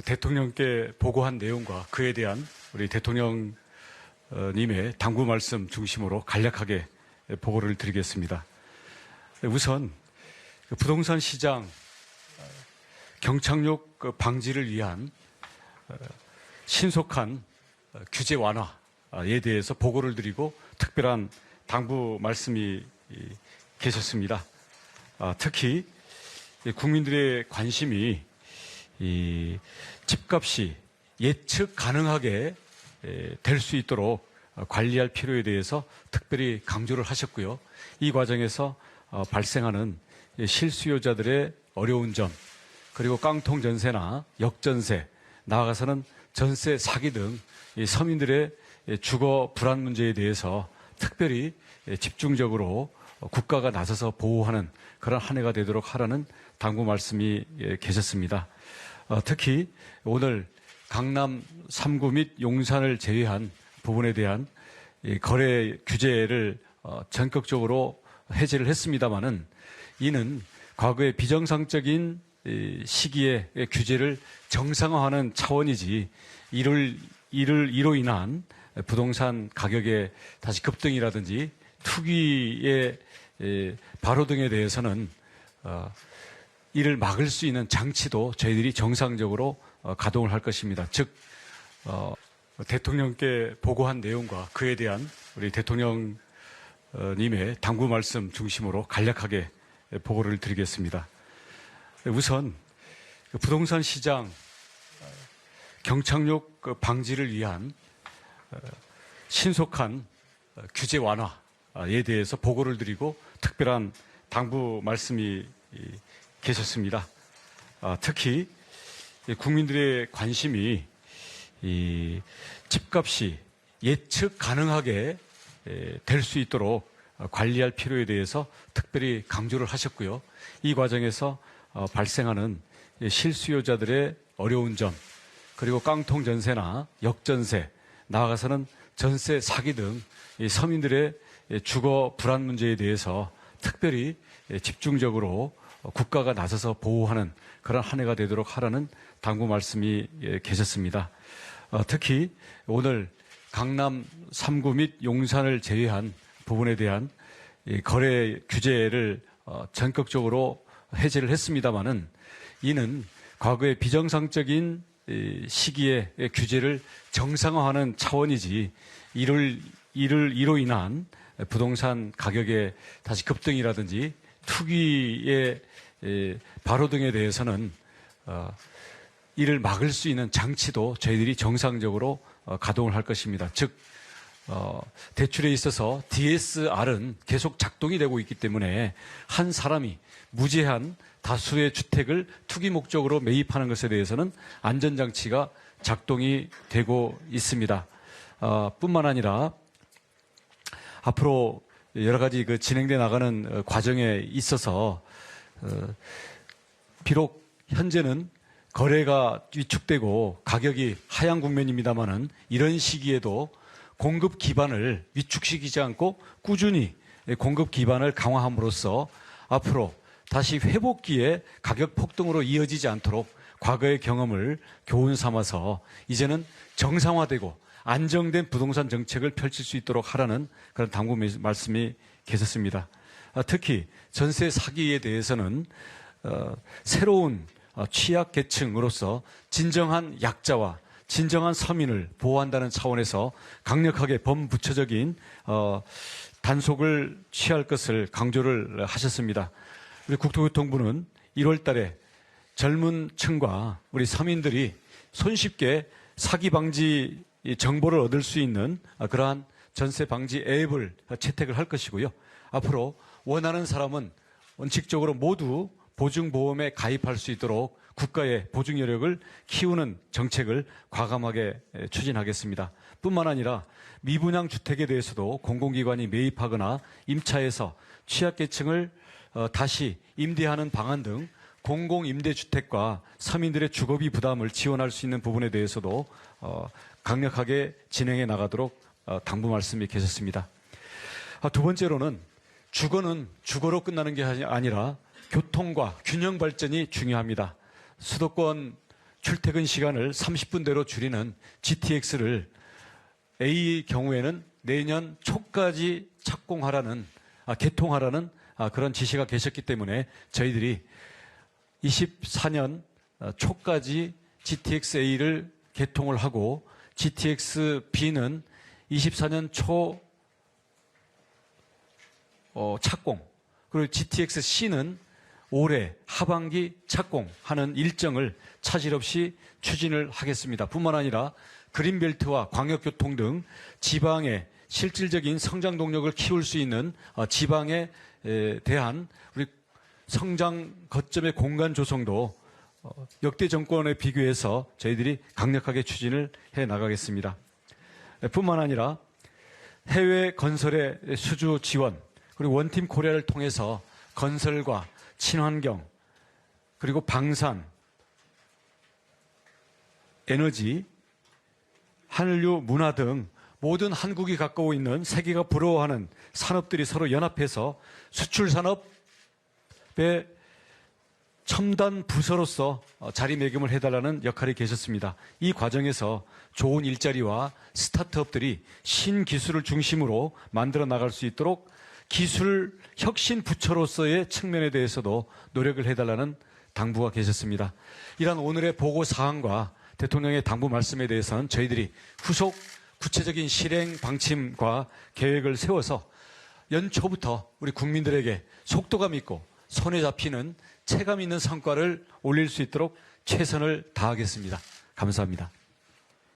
대통령께 보고한 내용과 그에 대한 우리 대통령님의 당부 말씀 중심으로 간략하게 보고를 드리겠습니다. 우선 부동산 시장 경착륙 방지를 위한 신속한 규제 완화에 대해서 보고를 드리고 특별한 당부 말씀이 계셨습니다. 특히 국민들의 관심이 이 집값이 예측 가능하게 될 수 있도록 관리할 필요에 대해서 특별히 강조를 하셨고요. 이 과정에서 발생하는 실수요자들의 어려운 점, 그리고 깡통 전세나 역전세, 나아가서는 전세 사기 등 서민들의 주거 불안 문제에 대해서 특별히 집중적으로 국가가 나서서 보호하는 그런 한 해가 되도록 하라는 당부 말씀이 계셨습니다. 특히 오늘 강남 3구 및 용산을 제외한 부분에 대한 거래 규제를 전격적으로 해제를 했습니다마는 이는 과거의 비정상적인 시기에 규제를 정상화하는 차원이지 이로 인한 부동산 가격의 다시 급등이라든지 투기의 바로 등에 대해서는 이를 막을 수 있는 장치도 저희들이 정상적으로 가동을 할 것입니다. 즉 대통령께 보고한 내용과 그에 대한 우리 대통령님의 당부 말씀 중심으로 간략하게 보고를 드리겠습니다. 우선 부동산 시장 경착륙 방지를 위한 신속한 규제 완화에 대해서 보고를 드리고 특별한 당부 말씀이 계셨습니다. 특히 국민들의 관심이 이 집값이 예측 가능하게 될 수 있도록 관리할 필요에 대해서 특별히 강조를 하셨고요. 이 과정에서 발생하는 실수요자들의 어려운 점, 그리고 깡통 전세나 역전세, 나아가서는 전세 사기 등 서민들의 주거 불안 문제에 대해서 특별히 집중적으로 국가가 나서서 보호하는 그런 한 해가 되도록 하라는 당부 말씀이 계셨습니다. 특히 오늘 강남 3구 및 용산을 제외한 부분에 대한 거래 규제를 전격적으로 해제를 했습니다마는 이는 과거의 비정상적인 시기에 규제를 정상화하는 차원이지 이로 인한 부동산 가격의 다시 급등이라든지 투기의 바로 등에 대해서는 이를 막을 수 있는 장치도 저희들이 정상적으로 가동을 할 것입니다. 즉 대출에 있어서 DSR은 계속 작동이 되고 있기 때문에 한 사람이 무제한 다수의 주택을 투기 목적으로 매입하는 것에 대해서는 안전장치가 작동이 되고 있습니다. 뿐만 아니라 앞으로 여러 가지 진행돼 나가는 과정에 있어서 비록 현재는 거래가 위축되고 가격이 하향 국면입니다마는 이런 시기에도 공급 기반을 위축시키지 않고 꾸준히 공급 기반을 강화함으로써 앞으로 다시 회복기에 가격 폭등으로 이어지지 않도록 과거의 경험을 교훈 삼아서 이제는 정상화되고 안정된 부동산 정책을 펼칠 수 있도록 하라는 그런 당부 말씀이 계셨습니다. 특히 전세 사기에 대해서는 새로운 취약계층으로서 진정한 약자와 진정한 서민을 보호한다는 차원에서 강력하게 범부처적인 단속을 취할 것을 강조를 하셨습니다. 우리 국토교통부는 1월 달에 젊은 층과 우리 서민들이 손쉽게 사기 방지 정보를 얻을 수 있는 그러한 전세 방지 앱을 채택을 할 것이고요. 앞으로 원하는 사람은 원칙적으로 모두 보증보험에 가입할 수 있도록 국가의 보증 여력을 키우는 정책을 과감하게 추진하겠습니다. 뿐만 아니라 미분양 주택에 대해서도 공공기관이 매입하거나 임차해서 취약계층을 다시 임대하는 방안 등 공공임대주택과 서민들의 주거비 부담을 지원할 수 있는 부분에 대해서도 강력하게 진행해 나가도록 당부 말씀이 계셨습니다. 두 번째로는 주거는 주거로 끝나는 게 아니라 교통과 균형 발전이 중요합니다. 수도권 출퇴근 시간을 30분대로 줄이는 GTX를 A 경우에는 내년 초까지 개통하라는 그런 지시가 계셨기 때문에 저희들이 24년 초까지 GTX-A를 개통을 하고 GTX-B는 24년 초 착공, 그리고 GTX-C는 올해 하반기 착공하는 일정을 차질 없이 추진을 하겠습니다. 뿐만 아니라 그린벨트와 광역교통 등 지방의 실질적인 성장 동력을 키울 수 있는 지방에 대한 우리 성장 거점의 공간 조성도 역대 정권에 비교해서 저희들이 강력하게 추진을 해 나가겠습니다. 뿐만 아니라 해외 건설의 수주 지원, 그리고 원팀 코리아를 통해서 건설과 친환경, 그리고 방산, 에너지, 한류, 문화 등 모든 한국이 갖고 있는 세계가 부러워하는 산업들이 서로 연합해서 수출 산업의 첨단 부서로서 자리매김을 해달라는 역할이 계셨습니다. 이 과정에서 좋은 일자리와 스타트업들이 신기술을 중심으로 만들어 나갈 수 있도록 기술 혁신 부처로서의 측면에 대해서도 노력을 해달라는 당부가 계셨습니다. 이런 오늘의 보고 사항과 대통령의 당부 말씀에 대해서는 저희들이 후속 구체적인 실행 방침과 계획을 세워서 연초부터 우리 국민들에게 속도감 있고 손에 잡히는 체감 있는 성과를 올릴 수 있도록 최선을 다하겠습니다. 감사합니다.